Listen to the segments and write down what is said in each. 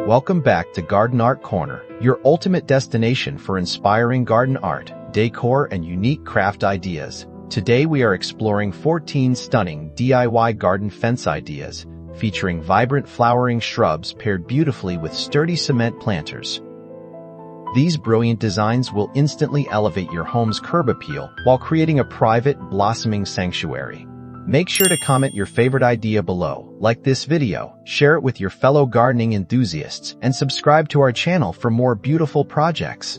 Welcome back to Garden Art Corner, your ultimate destination for inspiring garden art, decor, and unique craft ideas. Today we are exploring 14 stunning DIY garden fence ideas, featuring vibrant flowering shrubs paired beautifully with sturdy cement planters. These brilliant designs will instantly elevate your home's curb appeal while creating a private, blossoming sanctuary. Make sure to comment your favorite idea below, like this video, share it with your fellow gardening enthusiasts, and subscribe to our channel for more beautiful projects.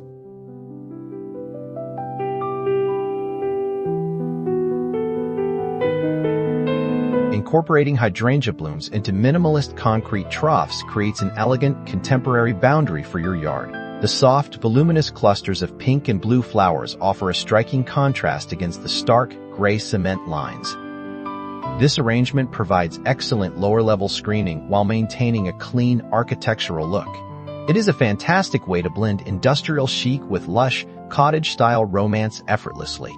Incorporating hydrangea blooms into minimalist concrete troughs creates an elegant, contemporary boundary for your yard. The soft, voluminous clusters of pink and blue flowers offer a striking contrast against the stark, gray cement lines. This arrangement provides excellent lower-level screening while maintaining a clean, architectural look. It is a fantastic way to blend industrial chic with lush, cottage-style romance effortlessly.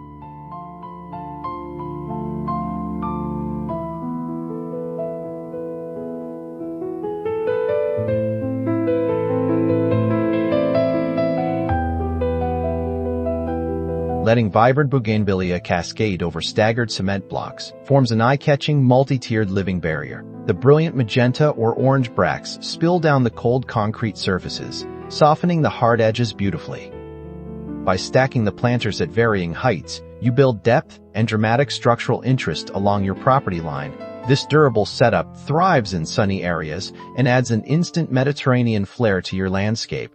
Letting vibrant bougainvillea cascade over staggered cement blocks forms an eye-catching, multi-tiered living barrier. The brilliant magenta or orange bracts spill down the cold concrete surfaces, softening the hard edges beautifully. By stacking the planters at varying heights, you build depth and dramatic structural interest along your property line. This durable setup thrives in sunny areas and adds an instant Mediterranean flair to your landscape.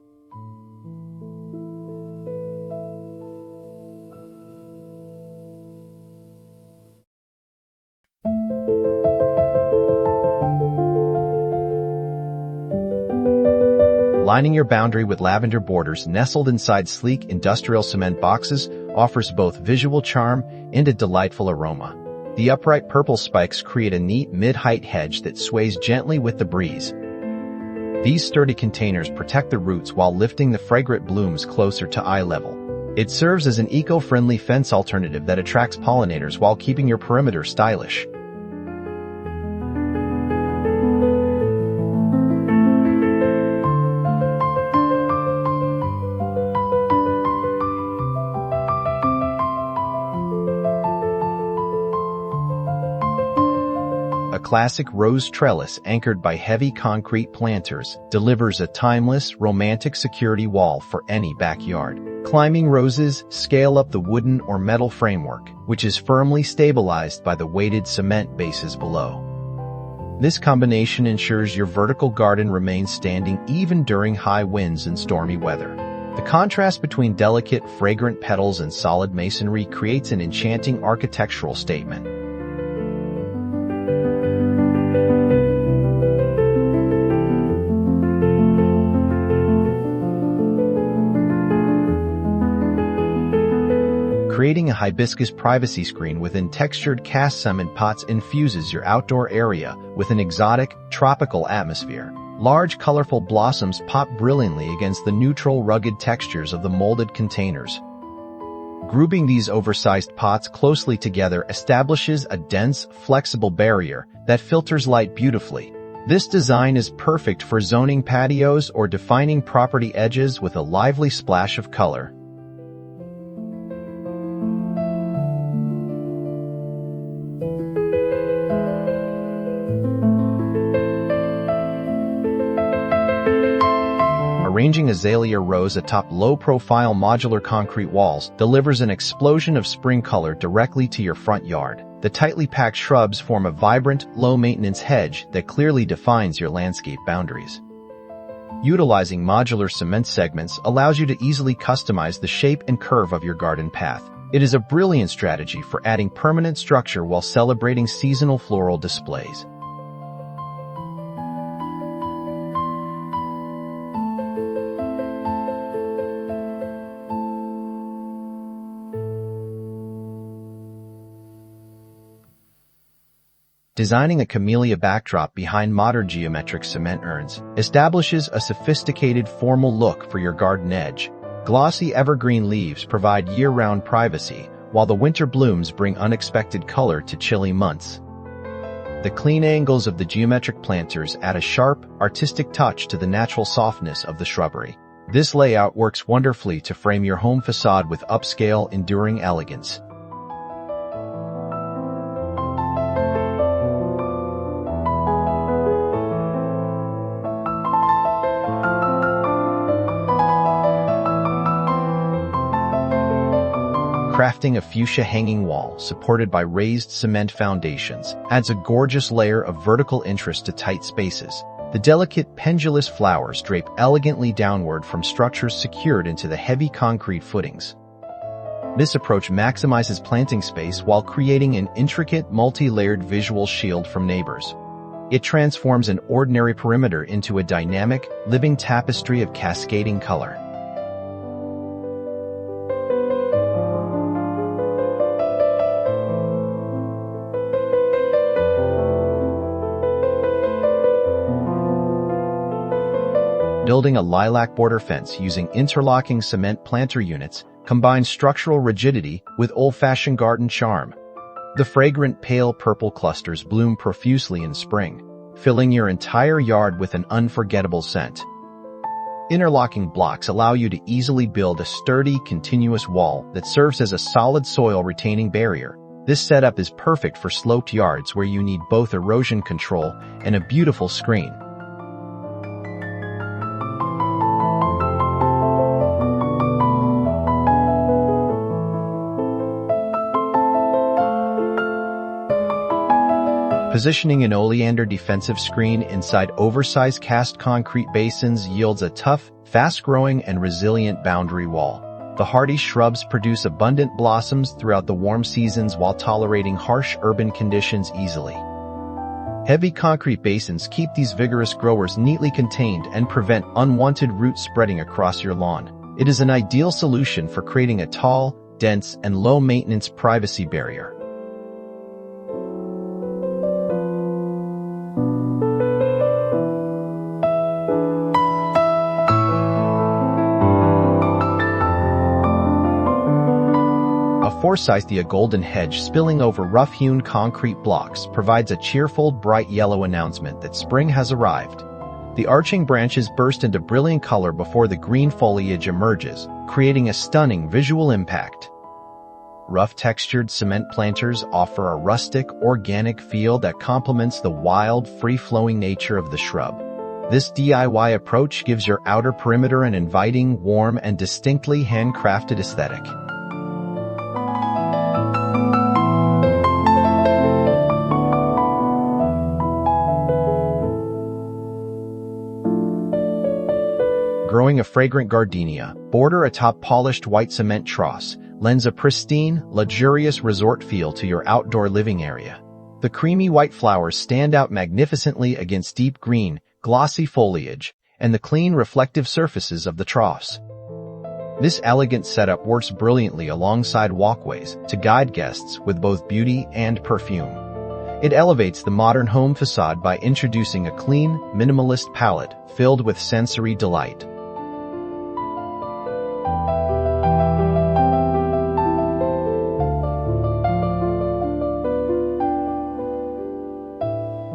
Lining your boundary with lavender borders nestled inside sleek industrial cement boxes offers both visual charm and a delightful aroma. The upright purple spikes create a neat mid-height hedge that sways gently with the breeze. These sturdy containers protect the roots while lifting the fragrant blooms closer to eye level. It serves as an eco-friendly fence alternative that attracts pollinators while keeping your perimeter stylish. A classic rose trellis anchored by heavy concrete planters delivers a timeless, romantic security wall for any backyard. Climbing roses scale up the wooden or metal framework, which is firmly stabilized by the weighted cement bases below. This combination ensures your vertical garden remains standing even during high winds and stormy weather. The contrast between delicate, fragrant petals and solid masonry creates an enchanting architectural statement. Creating a hibiscus privacy screen within textured cast cement pots infuses your outdoor area with an exotic, tropical atmosphere. Large, colorful blossoms pop brilliantly against the neutral, rugged textures of the molded containers. Grouping these oversized pots closely together establishes a dense, flexible barrier that filters light beautifully. This design is perfect for zoning patios or defining property edges with a lively splash of color. Arranging azalea rows atop low-profile modular concrete walls delivers an explosion of spring color directly to your front yard. The tightly packed shrubs form a vibrant, low-maintenance hedge that clearly defines your landscape boundaries. Utilizing modular cement segments allows you to easily customize the shape and curve of your garden path. It is a brilliant strategy for adding permanent structure while celebrating seasonal floral displays. Designing a camellia backdrop behind modern geometric cement urns establishes a sophisticated, formal look for your garden edge. Glossy evergreen leaves provide year-round privacy, while the winter blooms bring unexpected color to chilly months. The clean angles of the geometric planters add a sharp, artistic touch to the natural softness of the shrubbery. This layout works wonderfully to frame your home facade with upscale, enduring elegance. Crafting a fuchsia hanging wall supported by raised cement foundations adds a gorgeous layer of vertical interest to tight spaces. The delicate pendulous flowers drape elegantly downward from structures secured into the heavy concrete footings. This approach maximizes planting space while creating an intricate, multi-layered visual shield from neighbors. It transforms an ordinary perimeter into a dynamic, living tapestry of cascading color. Building a lilac border fence using interlocking cement planter units combines structural rigidity with old-fashioned garden charm. The fragrant pale purple clusters bloom profusely in spring, filling your entire yard with an unforgettable scent. Interlocking blocks allow you to easily build a sturdy, continuous wall that serves as a solid soil-retaining barrier. This setup is perfect for sloped yards where you need both erosion control and a beautiful screen. Positioning an oleander defensive screen inside oversized cast concrete basins yields a tough, fast-growing, and resilient boundary wall. The hardy shrubs produce abundant blossoms throughout the warm seasons while tolerating harsh urban conditions easily. Heavy concrete basins keep these vigorous growers neatly contained and prevent unwanted roots spreading across your lawn. It is an ideal solution for creating a tall, dense, and low-maintenance privacy barrier. Forsythia golden hedge spilling over rough-hewn concrete blocks provides a cheerful, bright yellow announcement that spring has arrived. The arching branches burst into brilliant color before the green foliage emerges, creating a stunning visual impact. Rough-textured cement planters offer a rustic, organic feel that complements the wild, free-flowing nature of the shrub. This DIY approach gives your outer perimeter an inviting, warm, and distinctly handcrafted aesthetic. Growing a fragrant gardenia, border atop polished white cement troughs, lends a pristine, luxurious resort feel to your outdoor living area. The creamy white flowers stand out magnificently against deep green, glossy foliage, and the clean, reflective surfaces of the troughs. This elegant setup works brilliantly alongside walkways to guide guests with both beauty and perfume. It elevates the modern home facade by introducing a clean, minimalist palette filled with sensory delight.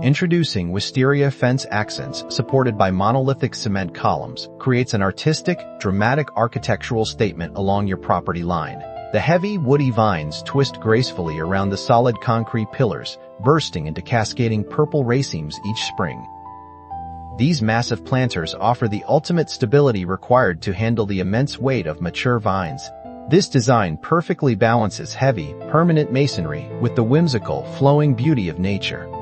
Introducing wisteria fence accents supported by monolithic cement columns creates an artistic, dramatic architectural statement along your property line. The heavy, woody vines twist gracefully around the solid concrete pillars, bursting into cascading purple racemes each spring. These massive planters offer the ultimate stability required to handle the immense weight of mature vines. This design perfectly balances heavy, permanent masonry with the whimsical, flowing beauty of nature.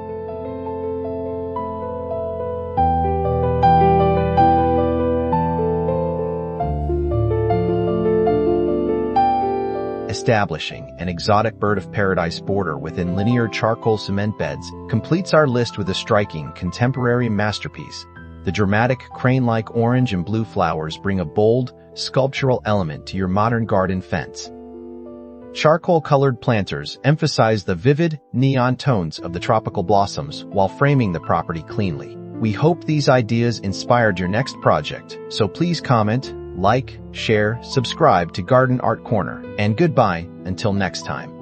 Establishing an exotic bird of paradise border within linear charcoal cement beds completes our list with a striking contemporary masterpiece. The dramatic crane-like orange and blue flowers bring a bold, sculptural element to your modern garden fence. Charcoal-colored planters emphasize the vivid, neon tones of the tropical blossoms while framing the property cleanly. We hope these ideas inspired your next project, so please comment, like, share, subscribe to Garden Art Corner, and goodbye until next time.